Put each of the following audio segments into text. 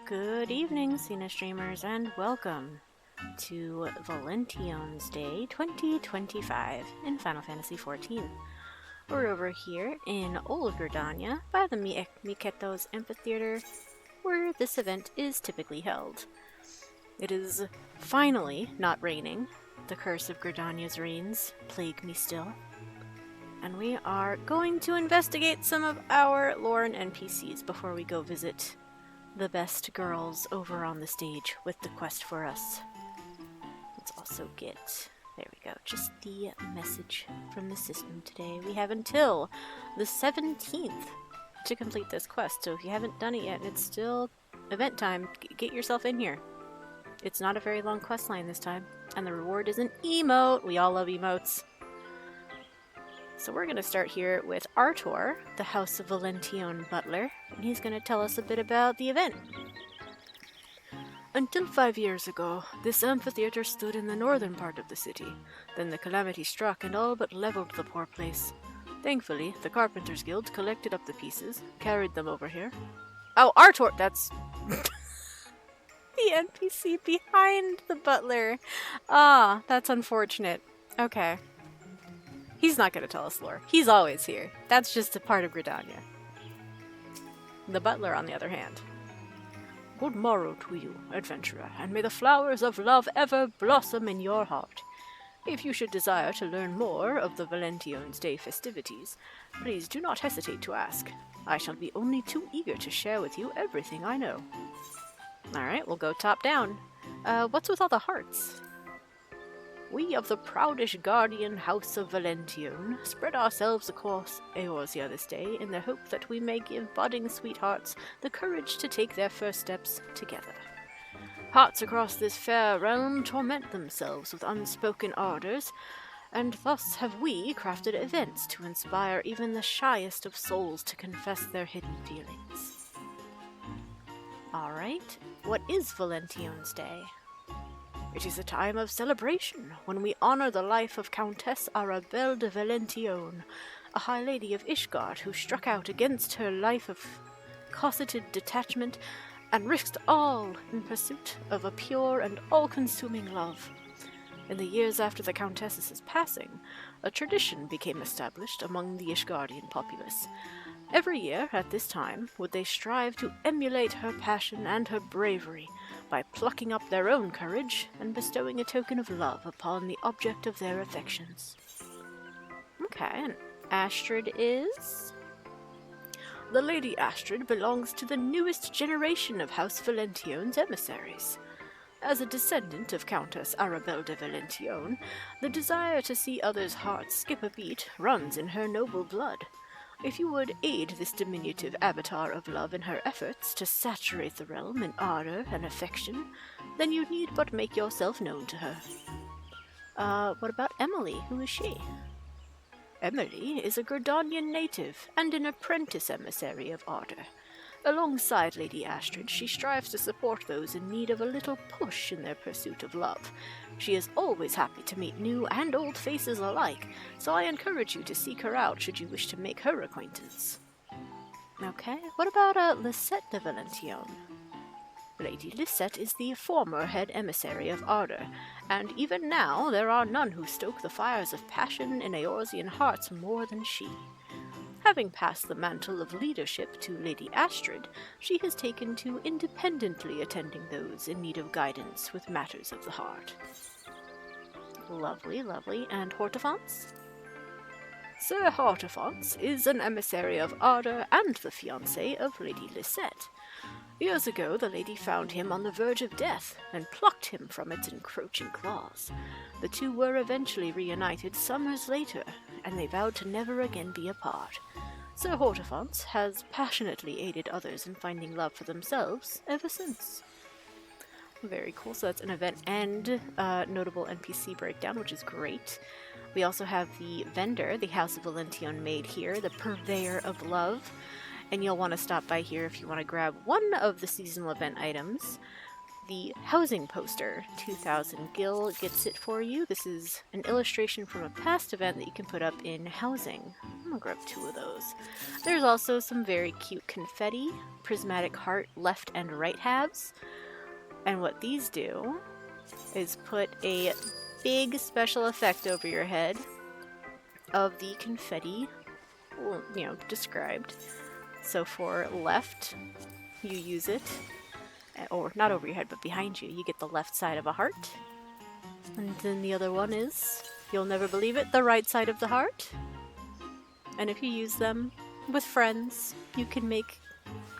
Good evening, Cena streamers, and welcome to Valentione's Day 2025 in Final Fantasy XIV. We're over here in Old Gridania by the Miketo's Amphitheater, where this event is typically held. It is finally not raining. The curse of Gridania's rains plague me still. And we are going to investigate some of our lore and NPCs before we go visit the best girls over on the stage with the quest for us. Let's also get, there we go, just the message from the system today. We have until the 17th to complete this quest, so if you haven't done it yet and it's still event time, get yourself in here. It's not a very long quest line this time, and the reward is an emote. We all love emotes. So we're going to start here with Artor, the House of Valentione butler, and he's going to tell us a bit about the event. Until 5 years ago, this amphitheater stood in the northern part of the city. Then the calamity struck and all but leveled the poor place. Thankfully, the Carpenters Guild collected up the pieces, carried them over here. Oh, Artor! That's the NPC behind the butler. Ah, that's unfortunate. Okay. He's not going to tell us lore. He's always here. That's just a part of Gridania. The butler, on the other hand. Good morrow to you, adventurer, and may the flowers of love ever blossom in your heart. If you should desire to learn more of the Valentione's Day festivities, please do not hesitate to ask. I shall be only too eager to share with you everything I know. Alright, we'll go top down. What's with all the hearts? We of the proud Ishgardian House of Valentione spread ourselves across Eorzea this day in the hope that we may give budding sweethearts the courage to take their first steps together. Hearts across this fair realm torment themselves with unspoken ardors, and thus have we crafted events to inspire even the shyest of souls to confess their hidden feelings. Alright, what is Valentione's Day? It is a time of celebration, when we honor the life of Countess Arabelle de Valentione, a high lady of Ishgard who struck out against her life of cosseted detachment and risked all in pursuit of a pure and all-consuming love. In the years after the Countess's passing, a tradition became established among the Ishgardian populace. Every year, at this time, would they strive to emulate her passion and her bravery by plucking up their own courage and bestowing a token of love upon the object of their affections. Okay, and Astrid is? The Lady Astrid belongs to the newest generation of House Valentione's emissaries. As a descendant of Countess Arabelle de Valentione, the desire to see others' hearts skip a beat runs in her noble blood. If you would aid this diminutive avatar of love in her efforts to saturate the realm in ardor and affection, then you need but make yourself known to her. What about Emily? Who is she? Emily is a Gridanian native and an apprentice emissary of ardor. Alongside Lady Astrid, she strives to support those in need of a little push in their pursuit of love. She is always happy to meet new and old faces alike, so I encourage you to seek her out should you wish to make her acquaintance. Okay, what about Lisette de Valentione? Lady Lisette is the former head emissary of ardor, and even now there are none who stoke the fires of passion in Eorzean hearts more than she. Having passed the mantle of leadership to Lady Astrid, she has taken to independently attending those in need of guidance with matters of the heart. Lovely, lovely. And Hortefense? Sir Hortefense is an emissary of ardor and the fiancé of Lady Lisette. Years ago, the lady found him on the verge of death and plucked him from its encroaching claws. The two were eventually reunited summers later, and they vowed to never again be apart. Sir Hortefense has passionately aided others in finding love for themselves ever since. Very cool. So that's an event and notable NPC breakdown, which is great. We also have the vendor, the House of Valentione maid here, the purveyor of love. And you'll want to stop by here if you want to grab one of the seasonal event items. the housing poster. 2,000 gil gets it for you. This is an illustration from a past event that you can put up in housing. I'm gonna grab 2 of those. There's also some very cute confetti, prismatic heart left and right halves. And what these do is put a big special effect over your head of the confetti, described. So for left, you use it, or not over your head, but behind you. You get the left side of a heart. And then the other one is, you'll never believe it, the right side of the heart. And if you use them with friends, you can make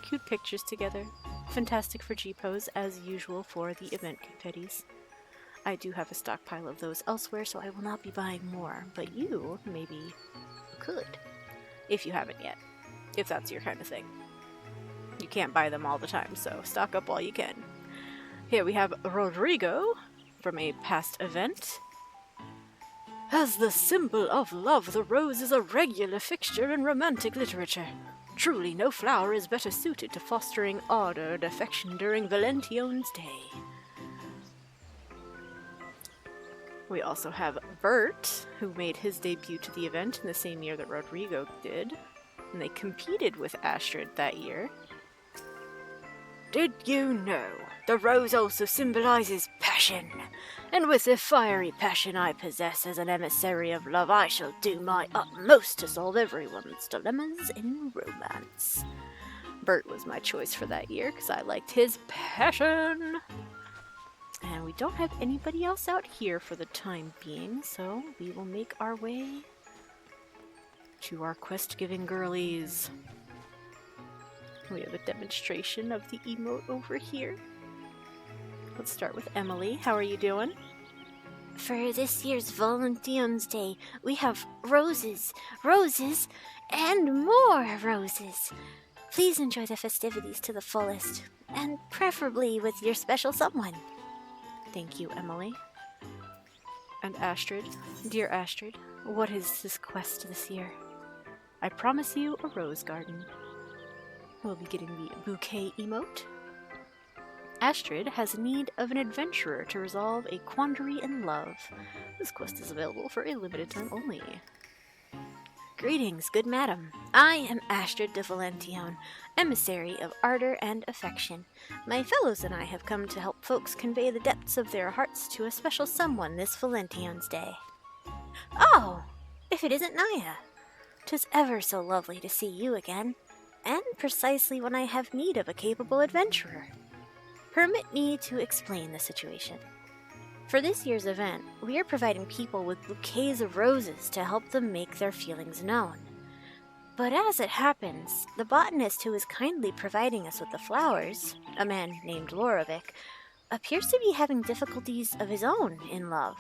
cute pictures together. Fantastic for G-pose, as usual for the event confettis. I do have a stockpile of those elsewhere, so I will not be buying more, but you maybe could, if you haven't yet, if that's your kind of thing. You can't buy them all the time, so stock up while you can. Here we have Rodrigo from a past event. As the symbol of love, the rose is a regular fixture in romantic literature. Truly, no flower is better suited to fostering ardor and affection during Valentione's day. We also have Bert, who made his debut to the event in the same year that Rodrigo did, and they competed with Astrid that year. Did you know the rose also symbolizes passion? And with the fiery passion I possess as an emissary of love, I shall do my utmost to solve everyone's dilemmas in romance. Bert was my choice for that year because I liked his passion. And we don't have anybody else out here for the time being, so we will make our way to our quest-giving girlies. We have a demonstration of the emote over here. Let's start with Emily. How are you doing? For this year's Valentine's Day, we have roses, roses, and more roses. Please enjoy the festivities to the fullest, and preferably with your special someone. Thank you, Emily. And Astrid, dear Astrid, what is this quest this year? I promise you a rose garden. We'll be getting the bouquet emote. Astrid has need of an adventurer to resolve a quandary in love. This quest is available for a limited time only. Greetings, good madam. I am Astrid de Valentione, emissary of ardor and affection. My fellows and I have come to help folks convey the depths of their hearts to a special someone this Valentione's Day. Oh, if it isn't Naya! 'Tis ever so lovely to see you again, and precisely when I have need of a capable adventurer. Permit me to explain the situation. For this year's event, we are providing people with bouquets of roses to help them make their feelings known. But as it happens, the botanist who is kindly providing us with the flowers, a man named Laurovic, appears to be having difficulties of his own in love.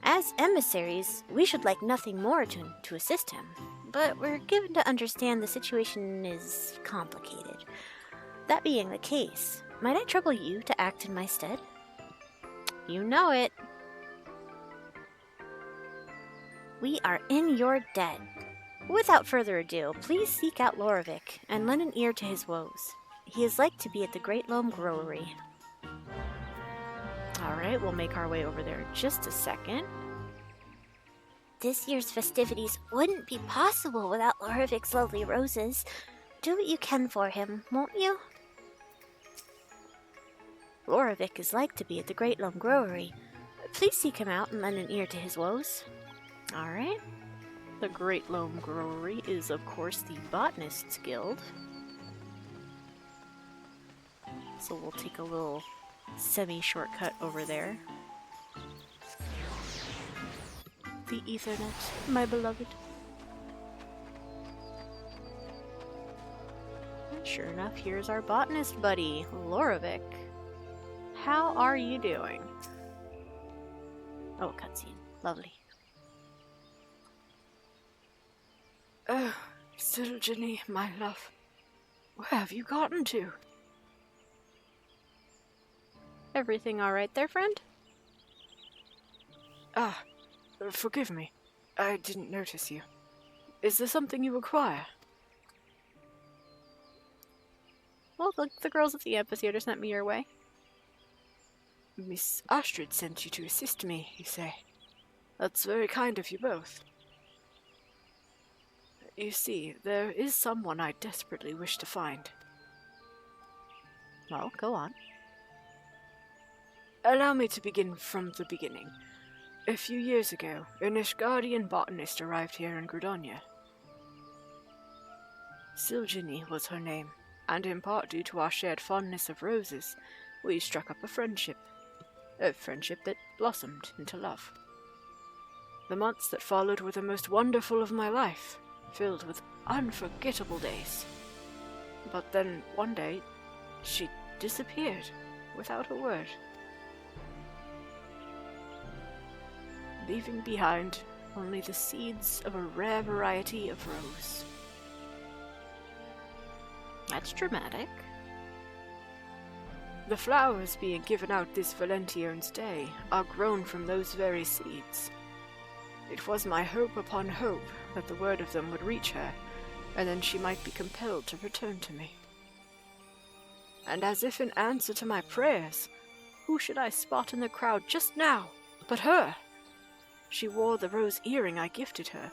As emissaries, we should like nothing more to assist him, but we're given to understand the situation is complicated. That being the case, might I trouble you to act in my stead? You know it. We are in your debt. Without further ado, please seek out Laurovic and lend an ear to his woes. He is like to be at the Great Loam Growery. Alright, we'll make our way over there in just a second. This year's festivities wouldn't be possible without Laurovic's lovely roses. Do what you can for him, won't you? Laurovic is like to be at the Great Loam Growery. Please seek him out and lend an ear to his woes. Alright. The Great Loam Growery is, of course, the Botanist's Guild. So we'll take a little semi-shortcut over there. The Ethernet, my beloved. And sure enough, here's our botanist buddy, Laurovic. How are you doing? Oh, cutscene. Lovely. Oh, Sylginie, my love. Where have you gotten to? Everything alright there, friend? Ah, forgive me. I didn't notice you. Is there something you require? Well, the girls at the amphitheater sent me your way. Miss Astrid sent you to assist me, you say? That's very kind of you both. You see, there is someone I desperately wish to find. Well, go on. Allow me to begin from the beginning. A few years ago, an Ishgardian botanist arrived here in Grudonia. Sylginie was her name, and in part due to our shared fondness of roses, we struck up a friendship that blossomed into love. The months that followed were the most wonderful of my life, filled with unforgettable days. But then, one day, she disappeared, without a word, leaving behind only the seeds of a rare variety of rose. That's dramatic. The flowers being given out this Valentione's day are grown from those very seeds. It was my hope upon hope that the word of them would reach her, and then she might be compelled to return to me. And as if in answer to my prayers, who should I spot in the crowd just now but her? She wore the rose earring I gifted her,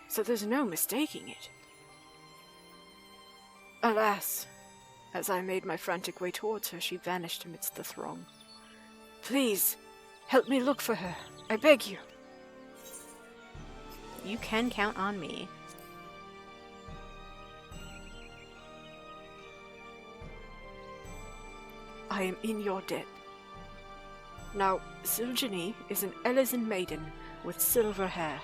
so there's no mistaking it. Alas, as I made my frantic way towards her, she vanished amidst the throng. Please, help me look for her, I beg you. You can count on me. I am in your debt. Now, Sylginie is an Elysian maiden with silver hair.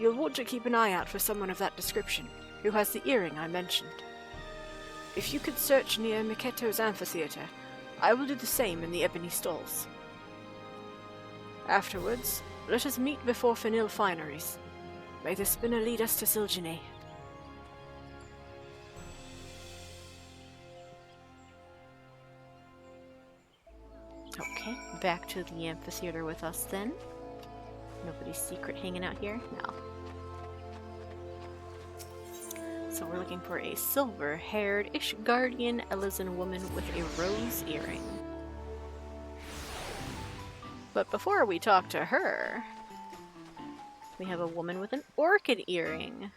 You'll want to keep an eye out for someone of that description, who has the earring I mentioned. If you could search near Miketo's amphitheater, I will do the same in the ebony stalls. Afterwards, let us meet before Fenil Fineries. May the spinner lead us to Sylginie. Okay, back to the amphitheater with us then. Nobody's secret hanging out here? No. So we're looking for a silver-haired Ishgardian Elysian woman with a rose earring. But before we talk to her, we have a woman with an orchid earring.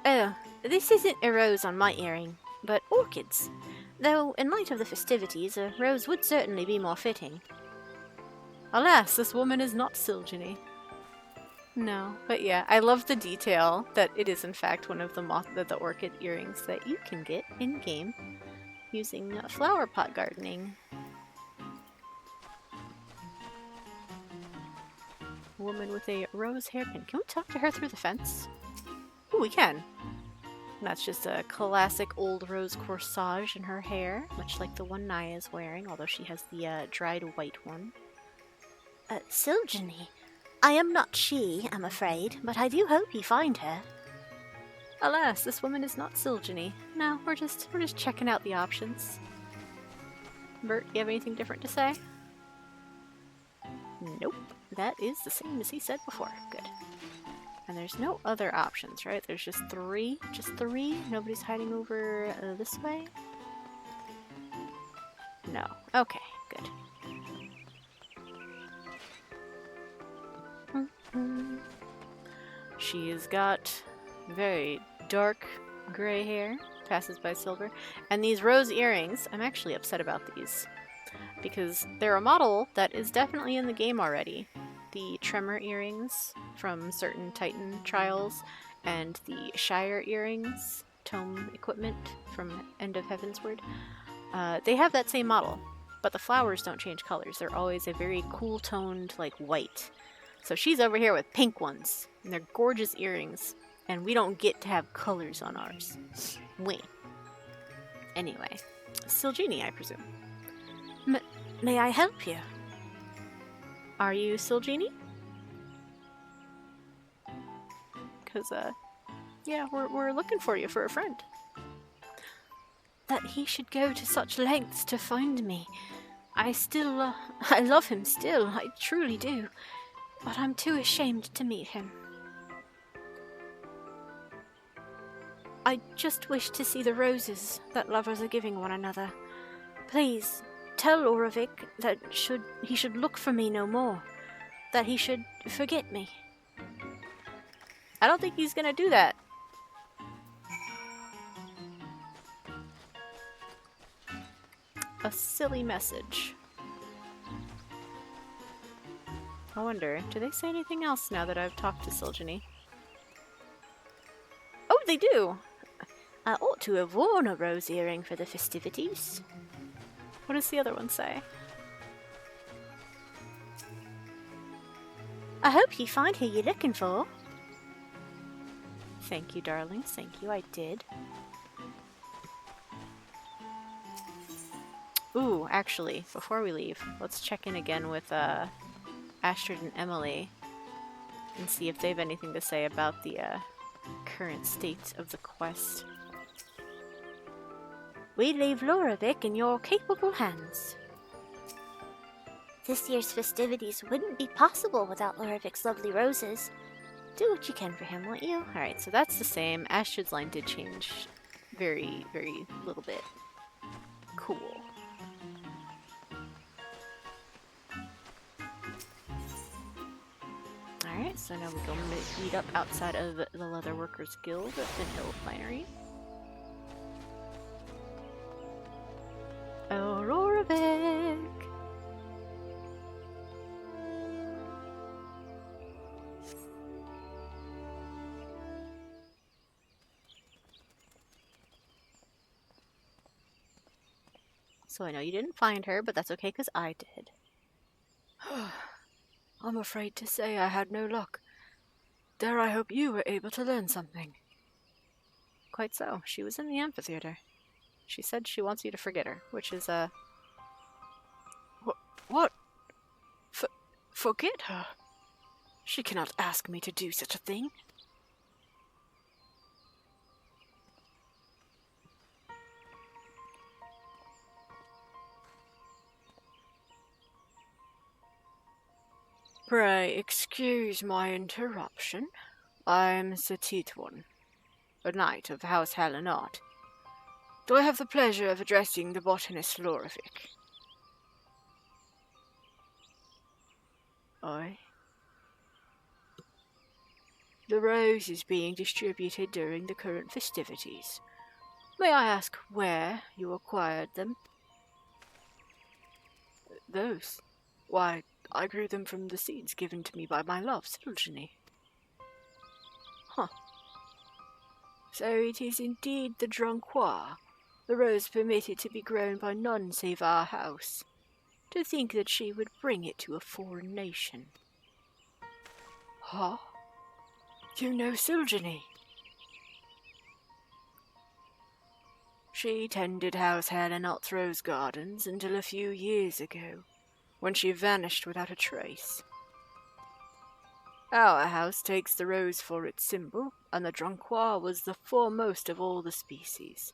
Oh, this isn't a rose on my earring, but orchids. Though, in light of the festivities, a rose would certainly be more fitting. Alas, this woman is not Sylginie. No, but yeah, I love the detail that it is in fact one of the orchid earrings that you can get in-game using flower pot gardening. A woman with a rose hairpin. Can we talk to her through the fence? Oh, we can. And that's just a classic old rose corsage in her hair, much like the one Naya is wearing, although she has the dried white one. Sylginie. I am not she, I'm afraid, but I do hope you find her. Alas, this woman is not Sylginie. No, we're just checking out the options. Bert, you have anything different to say? Nope. That is the same as he said before. Good. And there's no other options, right? There's just three? Just three? Nobody's hiding over this way? No. Okay, good. She has got very dark gray hair, passes by silver, and these rose earrings, I'm actually upset about these, because they're a model that is definitely in the game already. The Tremor earrings from certain Titan trials, and the Shire earrings, tome equipment from End of Heavensward, they have that same model, but the flowers don't change colors. They're always a very cool toned, like, white. So she's over here with pink ones, and they're gorgeous earrings, and we don't get to have colors on ours. Wait. Anyway, Sylginie, I presume. May I help you? Are you Sylginie? Because, yeah, we're looking for you for a friend. That he should go to such lengths to find me. I love him still, I truly do. But I'm too ashamed to meet him. I just wish to see the roses that lovers are giving one another. Please, tell Laurovic that he should look for me no more. That he should forget me. I don't think he's gonna do that. A silly message. I wonder, do they say anything else now that I've talked to Sylginie? Oh, they do! I ought to have worn a rose earring for the festivities. What does the other one say? I hope you find who you're looking for. Thank you, darlings. Thank you, I did. Ooh, actually, before we leave, let's check in again with Astrid and Emily and see if they have anything to say about the current state of the quest. We leave Laurovic in your capable hands. This year's festivities wouldn't be possible without Laurovic's lovely roses. Do what you can for him, won't you? Alright, so that's the same. Astrid's line did change very, very little bit. Cool. Alright, so now we go meet up outside of the Leatherworkers Guild at the Hill Finery. Oh, Laurovic! So I know you didn't find her, but that's okay because I did. I'm afraid to say I had no luck. Dare I hope you were able to learn something? Quite so. She was in the amphitheater. She said she wants you to forget her, which is, What? Forget her? She cannot ask me to do such a thing. Pray excuse my interruption. I am the Titwan, a knight of House Haillenarte. Do I have the pleasure of addressing the botanist Laurovic? Aye. The rose is being distributed during the current festivities. May I ask where you acquired them? Those? Why, I grew them from the seeds given to me by my love, Sylginie. Huh. So it is indeed the Droncois, the rose permitted to be grown by none save our house. To think that she would bring it to a foreign nation. Huh? You know Sylginie? She tended House Haillenarte's rose gardens until a few years ago, when she vanished without a trace. Our house takes the rose for its symbol, and the Droncois was the foremost of all the species.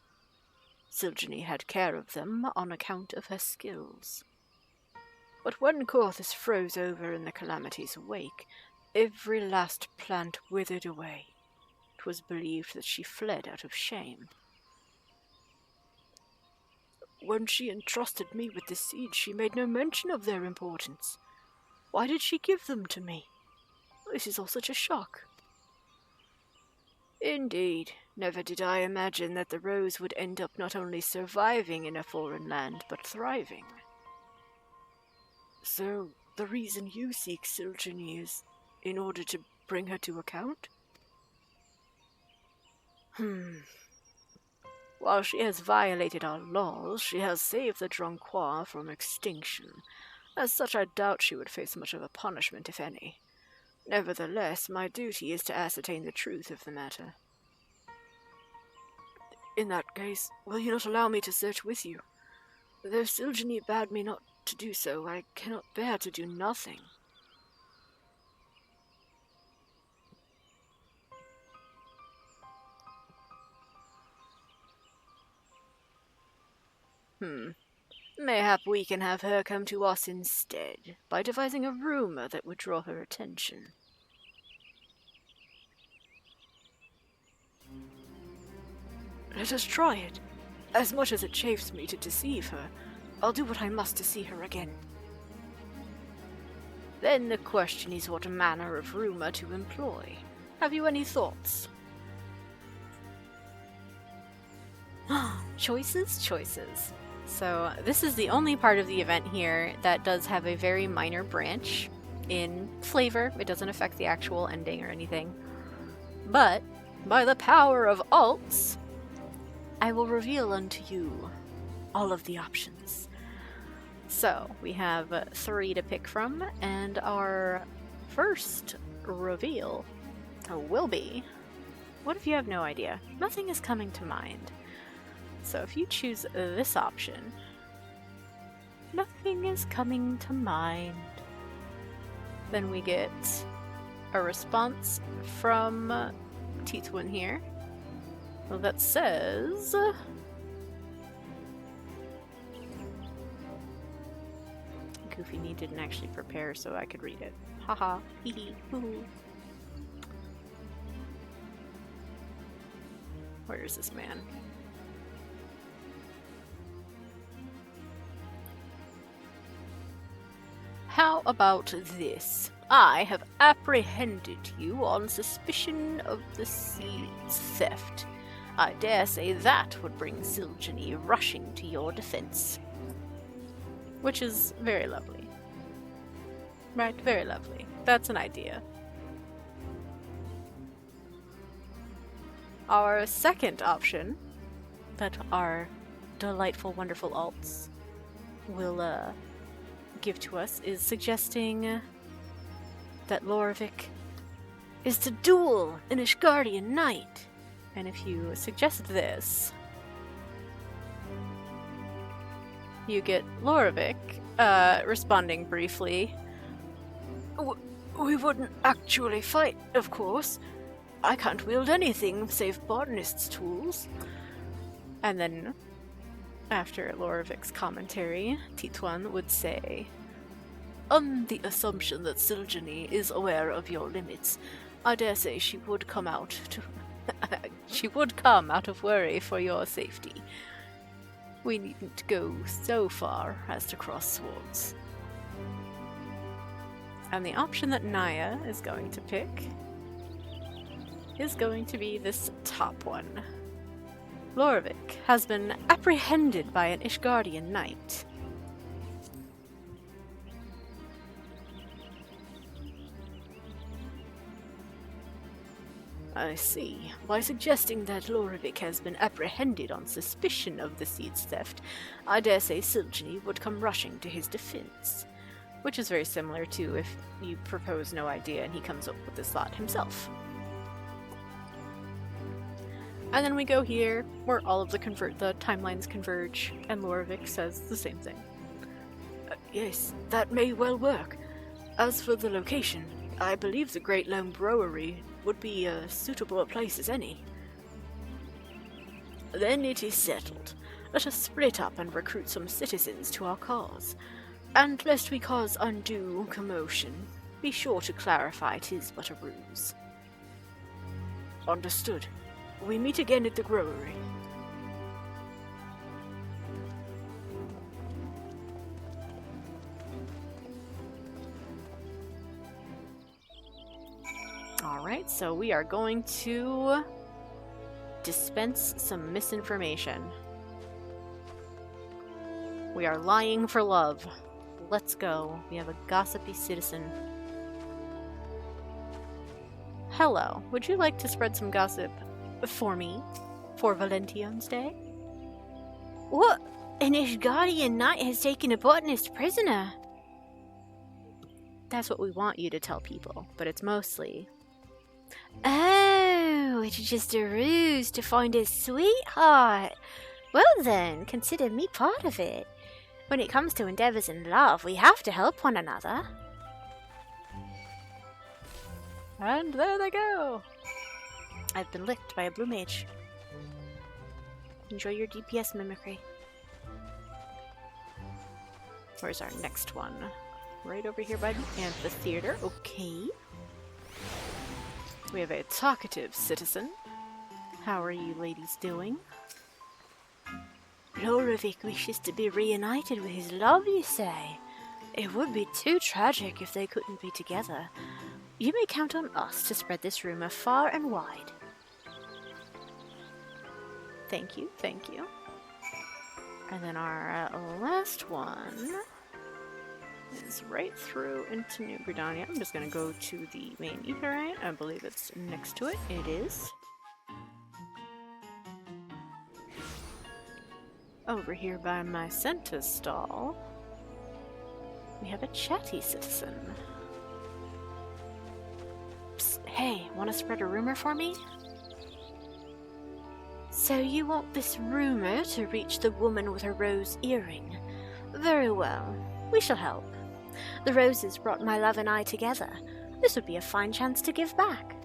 Sylginie had care of them on account of her skills. But when KotES froze over in the calamity's wake, every last plant withered away. It was believed that she fled out of shame. When she entrusted me with the seeds, she made no mention of their importance. Why did she give them to me? This is all such a shock. Indeed, never did I imagine that the rose would end up not only surviving in a foreign land, but thriving. So, the reason you seek Sylginie is in order to bring her to account? While she has violated our laws, she has saved the Droncois from extinction. As such, I doubt she would face much of a punishment, if any. Nevertheless, my duty is to ascertain the truth of the matter. In that case, will you not allow me to search with you? Though Sylginie bade me not to do so, I cannot bear to do nothing. Mayhap we can have her come to us instead, by devising a rumor that would draw her attention. Let us try it. As much as it chafes me to deceive her, I'll do what I must to see her again. Then the question is what manner of rumour to employ. Have you any thoughts? Choices, choices. So this is the only part of the event here that does have a very minor branch in flavor. It doesn't affect the actual ending or anything. But by the power of alts, I will reveal unto you all of the options. So we have 3 to pick from, and our first reveal will be, what if you have no idea? Nothing is coming to mind. So if you choose this option, nothing is coming to mind. Then we get a response from Entwined here that says, Goofy Me didn't actually prepare so I could read it. Haha, hee hee, hoo hoo. Where is this man? How about this? I have apprehended you on suspicion of the seed's theft. I dare say that would bring Sylginie rushing to your defense. Which is very lovely. Right, very lovely. That's an idea. Our second option that our delightful, wonderful alts will give to us is suggesting that Laurovic is to duel an Ishgardian knight. And if you suggest this, you get Laurovic responding briefly. We wouldn't actually fight, of course. I can't wield anything save botanist's tools. And then, after Laurovic's commentary, Entwined would say, on the assumption that Sylginie is aware of your limits, I dare say she would come out of worry for your safety. We needn't go so far as to cross swords. And the option that Naya is going to pick is going to be this top one. Laurovic has been apprehended by an Ishgardian knight. I see. By suggesting that Laurovic has been apprehended on suspicion of the seed's theft, I dare say Sylginie would come rushing to his defense. Which is very similar to if you propose no idea and he comes up with this thought himself. And then we go here, where all of the timelines converge, and Laurovic says the same thing. Yes, that may well work. As for the location, I believe the Great Lone Brewery would be as suitable a place as any. Then it is settled. Let us split up and recruit some citizens to our cause. And lest we cause undue commotion, be sure to clarify 'tis but a ruse. Understood. We meet again at the brewery. Alright, so we are going to dispense some misinformation. We are lying for love. Let's go. We have a gossipy citizen. Hello, would you like to spread some gossip for me? For Valentione's Day? What? An Ishgardian knight has taken a botanist prisoner. That's what we want you to tell people, but it's mostly... Oh, it's just a ruse to find his sweetheart. Well then, consider me part of it. When it comes to endeavors in love, we have to help one another. And there they go! I've been licked by a blue mage. Enjoy your DPS mimicry. Where's our next one? Right over here by the amphitheater. Okay. We have a talkative citizen. How are you ladies doing? Laurovic wishes to be reunited with his love, you say? It would be too tragic if they couldn't be together. You may count on us to spread this rumor far and wide. Thank you, thank you. And then our last one is right through into New Britannia. I'm just gonna go to the main etherite. I believe it's next to it. It is. Over here by my center stall, we have a chatty citizen. Psst, hey, want to spread a rumor for me? So you want this rumor to reach the woman with her rose earring? Very well, we shall help. The roses brought my love and I together. This would be a fine chance to give back.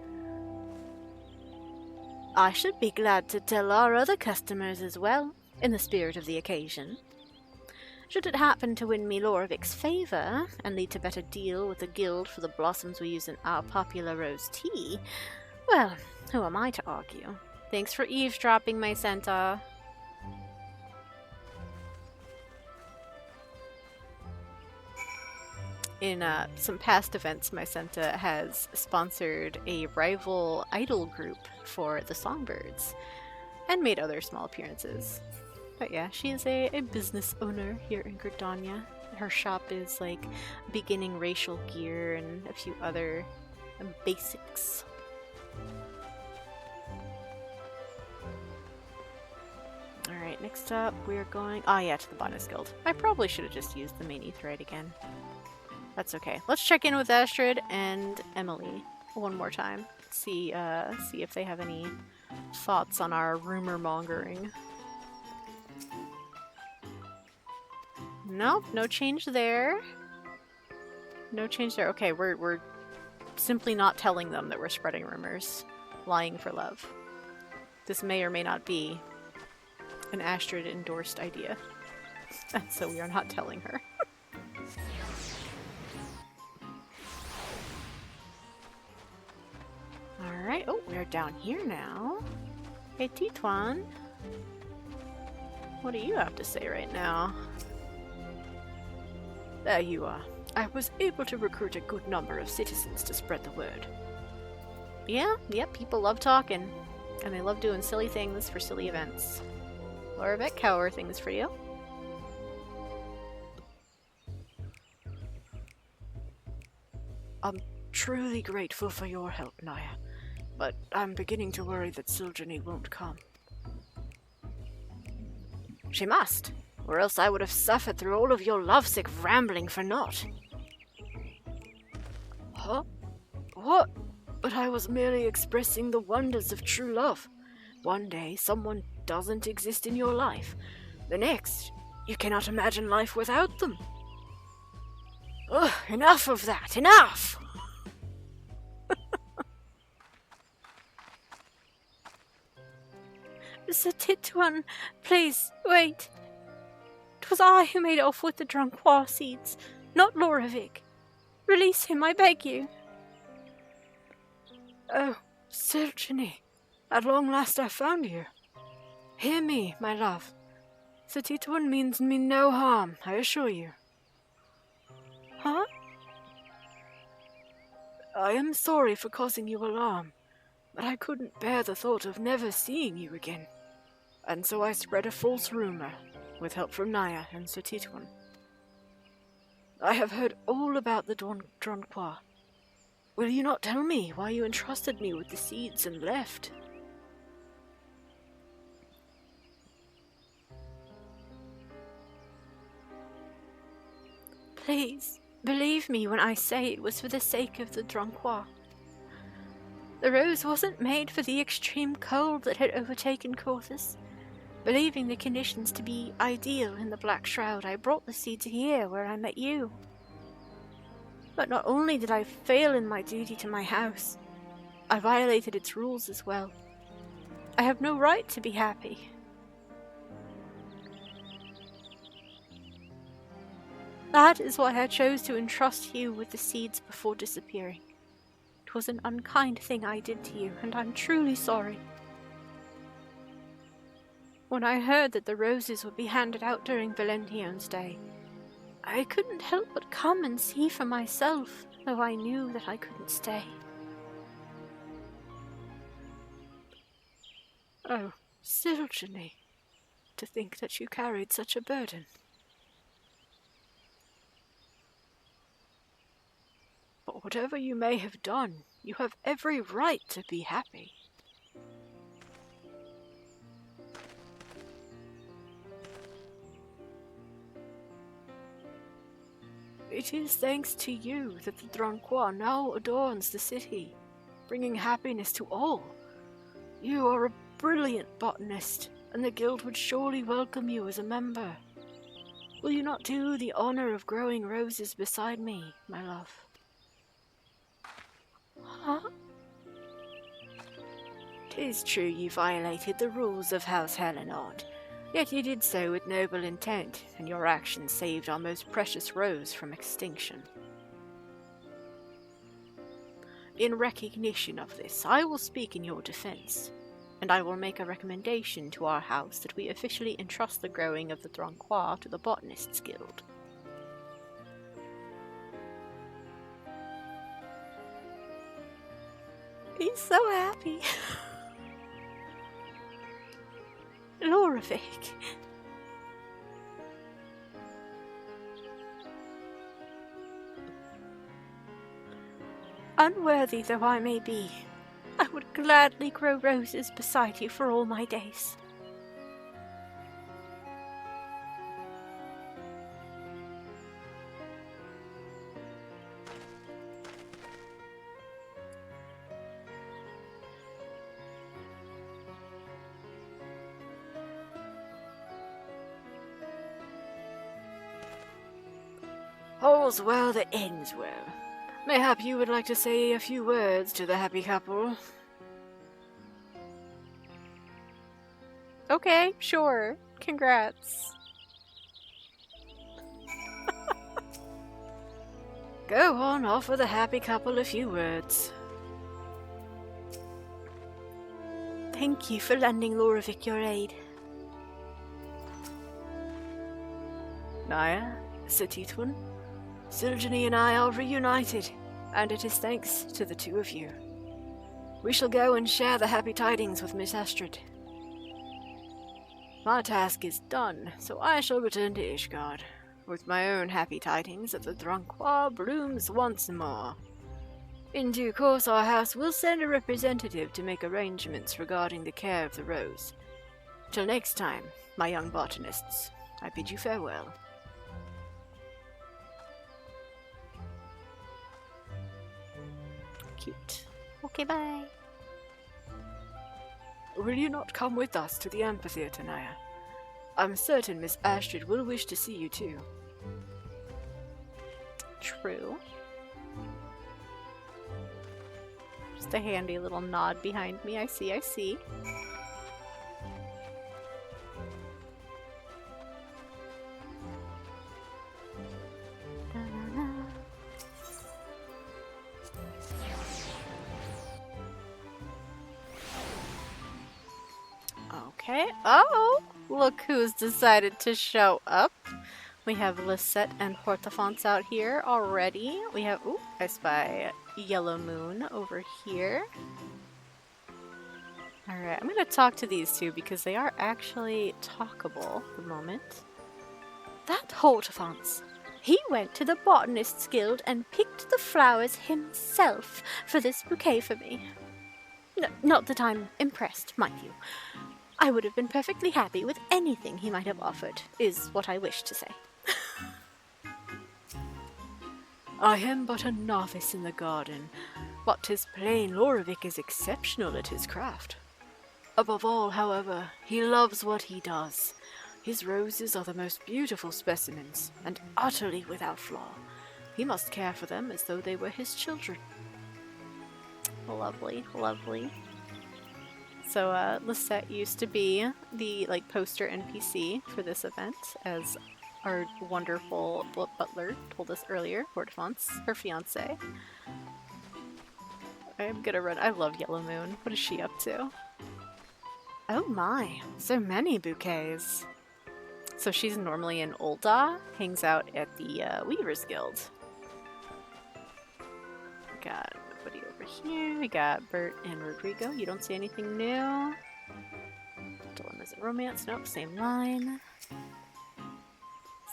I should be glad to tell our other customers as well, in the spirit of the occasion. Should it happen to win me Laurovic's favour, and lead to better deal with the guild for the blossoms we use in our popular rose tea, well, who am I to argue? Thanks for eavesdropping, my centaur. In some past events, my Centa has sponsored a rival idol group for the Songbirds, and made other small appearances. But yeah, she is a business owner here in Gridania. Her shop is like beginning racial gear and a few other basics. Alright, next up we're going... to the Botanist Guild. I probably should have just used the main etherite again. That's okay. Let's check in with Astrid and Emily one more time. See if they have any thoughts on our rumor mongering. Nope, no change there. No change there. Okay, we're simply not telling them that we're spreading rumors. Lying for love. This may or may not be an Astrid endorsed idea. So we are not telling her. Alright, oh, we're down here now. Hey, Titwan. What do you have to say right now? There you are. I was able to recruit a good number of citizens to spread the word. Yeah, yep, people love talking. And they love doing silly things for silly events. Laurovic, how are things for you? I'm truly grateful for your help, Naya. But I'm beginning to worry that Sylginie won't come. She must, or else I would have suffered through all of your lovesick rambling for naught. Huh? What? But I was merely expressing the wonders of true love. One day, someone doesn't exist in your life. The next, you cannot imagine life without them. Ugh, enough of that, enough! Sir Titwan, please, wait. It was I who made off with the Drunquois seeds, not Laurovic. Release him, I beg you. Oh, Sylginie, at long last I found you. Hear me, my love. Sir Titwan means me no harm, I assure you. Huh? I am sorry for causing you alarm, but I couldn't bear the thought of never seeing you again. And so I spread a false rumor, with help from Naya and Sir Titwan. I have heard all about the Drunquois. Will you not tell me why you entrusted me with the seeds and left? Please, believe me when I say it was for the sake of the Drunquois. The rose wasn't made for the extreme cold that had overtaken KotES. Believing the conditions to be ideal in the Black Shroud, I brought the seeds here where I met you. But not only did I fail in my duty to my house, I violated its rules as well. I have no right to be happy. That is why I chose to entrust you with the seeds before disappearing. It was an unkind thing I did to you, and I'm truly sorry. When I heard that the roses would be handed out during Valentione's Day, I couldn't help but come and see for myself, though I knew that I couldn't stay. Oh, Sylginie, to think that you carried such a burden. But whatever you may have done, you have every right to be happy. It is thanks to you that the Drancois now adorns the city, bringing happiness to all. You are a brilliant botanist, and the guild would surely welcome you as a member. Will you not do the honor of growing roses beside me, my love? Huh? 'Tis true you violated the rules of House Haillenarte, yet you did so with noble intent, and your actions saved our most precious rose from extinction. In recognition of this, I will speak in your defense, and I will make a recommendation to our house that we officially entrust the growing of the Drancois to the Botanists Guild. He's so happy. Laurovic. Unworthy though I may be, I would gladly grow roses beside you for all my days. All's well that ends well. Mayhap you would like to say a few words to the happy couple? Okay, sure. Congrats. Go on, offer the happy couple a few words. Thank you for lending Laurovic your aid. Naya, Setitwin, Sylginie and I are reunited, and it is thanks to the two of you. We shall go and share the happy tidings with Miss Astrid. My task is done, so I shall return to Ishgard, with my own happy tidings that the Drancois blooms once more. In due course our house will send a representative to make arrangements regarding the care of the rose. Till next time, my young botanists, I bid you farewell. Cute. Okay, bye. Will you not come with us to the amphitheater, Naya? I'm certain Miss Astrid will wish to see you too. True. Just a handy little nod behind me. I see, I see. Okay. Oh, look who's decided to show up. We have Lisette and Hortefense out here already. We have, ooh, I spy Yellow Moon over here. Alright, I'm going to talk to these two because they are actually talkable at the moment. That Hortefense, he went to the Botanists Guild and picked the flowers himself for this bouquet for me. Not that I'm impressed, mind you. I would have been perfectly happy with anything he might have offered, is what I wish to say. I am but a novice in the garden, but 'tis plain Laurovic is exceptional at his craft. Above all, however, he loves what he does. His roses are the most beautiful specimens, and utterly without flaw. He must care for them as though they were his children. Lovely, lovely. So, Lisette used to be the, poster NPC for this event, as our wonderful butler told us earlier, Hortefense, her fiancé. I'm gonna run. I love Yellow Moon. What is she up to? Oh my, so many bouquets. So she's normally in Ul'dah, hangs out at the Weavers Guild. We got nobody over here. We got Bert and Rodrigo. You don't see anything new. Dilemmas and romance. Nope, same line.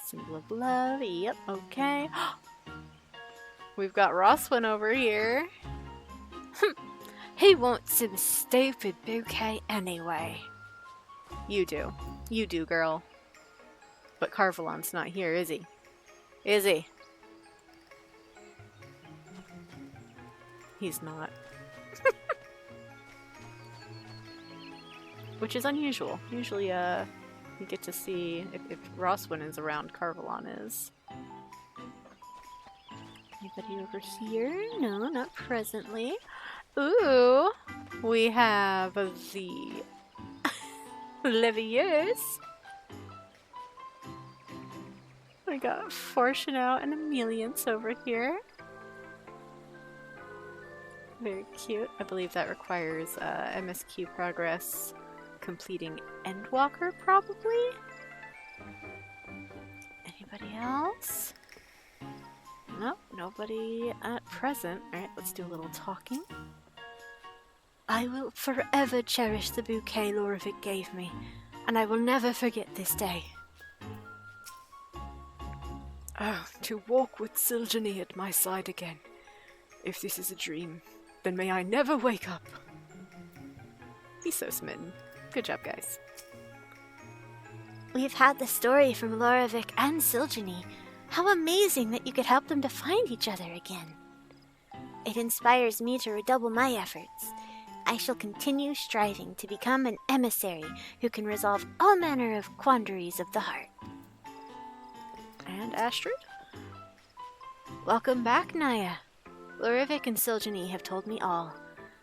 Symbol of love. Yep, okay. We've got Rhoswen over here. He wants some stupid bouquet anyway. You do. You do, girl. But Carvalon's not here, is he? Is he? He's not. Which is unusual. Usually, you get to see if Rhoswen is around, Carvalon is. Anybody over here? No, not presently. Ooh, we have the Leviers. We got Fourchenault and Ameliance over here. Very cute. I believe that requires MSQ progress completing Endwalker, probably? Anybody else? Nope, nobody at present. Alright, let's do a little talking. I will forever cherish the bouquet Laurovic gave me, and I will never forget this day. Oh, to walk with Sylginie at my side again. If this is a dream, then may I never wake up. He's so smitten. Good job, guys. We've had the story from Laurovic and Sylginie. How amazing that you could help them to find each other again. It inspires me to redouble my efforts. I shall continue striving to become an emissary who can resolve all manner of quandaries of the heart. And Astrid? Welcome back, Naya. Laurovic and Sylginie have told me all.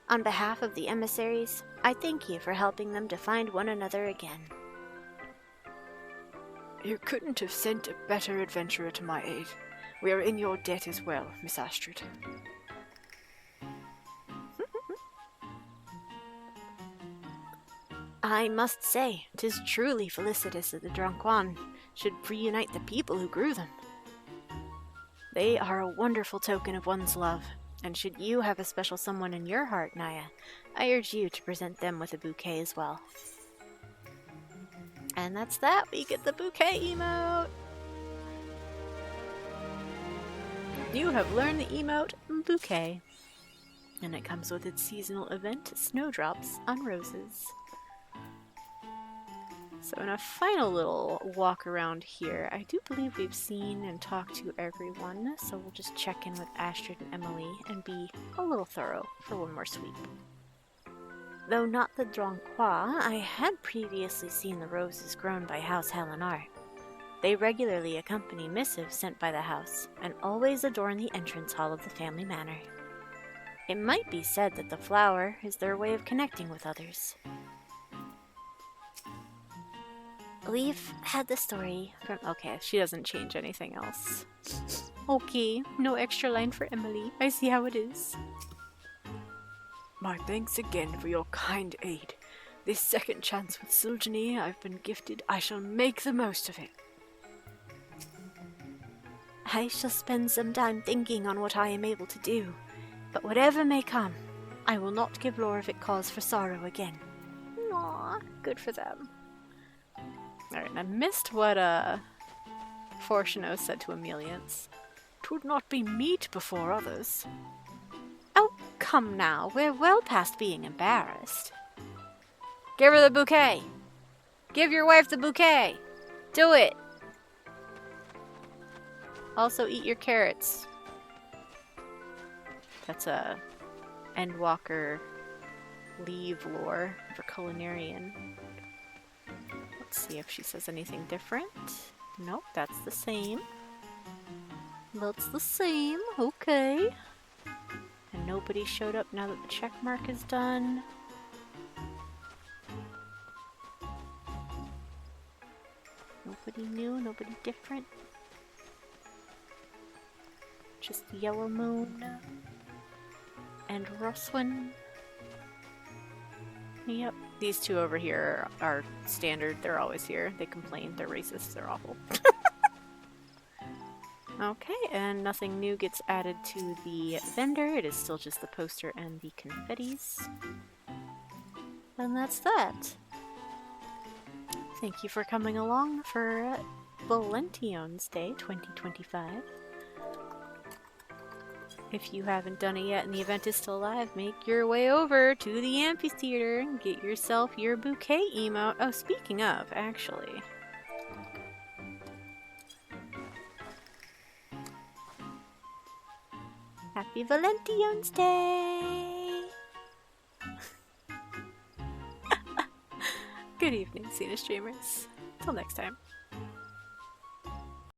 On behalf of the emissaries, I thank you for helping them to find one another again. You couldn't have sent a better adventurer to my aid. We are in your debt as well, Miss Astrid. I must say, 'tis truly felicitous that the Dronquois should reunite the people who grew them. They are a wonderful token of one's love, and should you have a special someone in your heart, Naya, I urge you to present them with a bouquet as well. And that's that. We get the bouquet emote. You have learned the emote Bouquet. And it comes with its seasonal event, Snowdrops on Roses. So in a final little walk around here, I do believe we've seen and talked to everyone, so we'll just check in with Astrid and Emily and be a little thorough for one more sweep. Though not the Dronquois, I had previously seen the roses grown by House Haillenarte. They regularly accompany missives sent by the house, and always adorn the entrance hall of the family manor. It might be said that the flower is their way of connecting with others. We've had the story from... Okay, she doesn't change anything else. Okay, no extra line for Emily. I see how it is. My thanks again for your kind aid. This second chance with Sylginie I've been gifted, I shall make the most of it. I shall spend some time thinking on what I am able to do, but whatever may come, I will not give Laurovic cause for sorrow again. Aw, good for them. Alright, I missed what Fourchenault said to Ameliance. 'Twould not be meet before others. Oh, come now, we're well past being embarrassed. Give her the bouquet! Give your wife the bouquet! Do it! Also eat your carrots. That's a Endwalker leave lore for culinarian. Let's see if she says anything different. Nope, that's the same. That's the same, okay. And nobody showed up now that the check mark is done. Nobody new, nobody different. Just Yellow Moon and Rhoswen. Yep. These two over here are standard. They're always here. They complain. They're racist. They're awful. Okay, and nothing new gets added to the vendor. It is still just the poster and the confettis. And that's that. Thank you for coming along for Valentione's Day 2025. If you haven't done it yet and the event is still alive, make your way over to the amphitheater and get yourself your bouquet emote. Oh, speaking of, actually. Happy Valentione's Day! Good evening, Cena streamers. Till next time.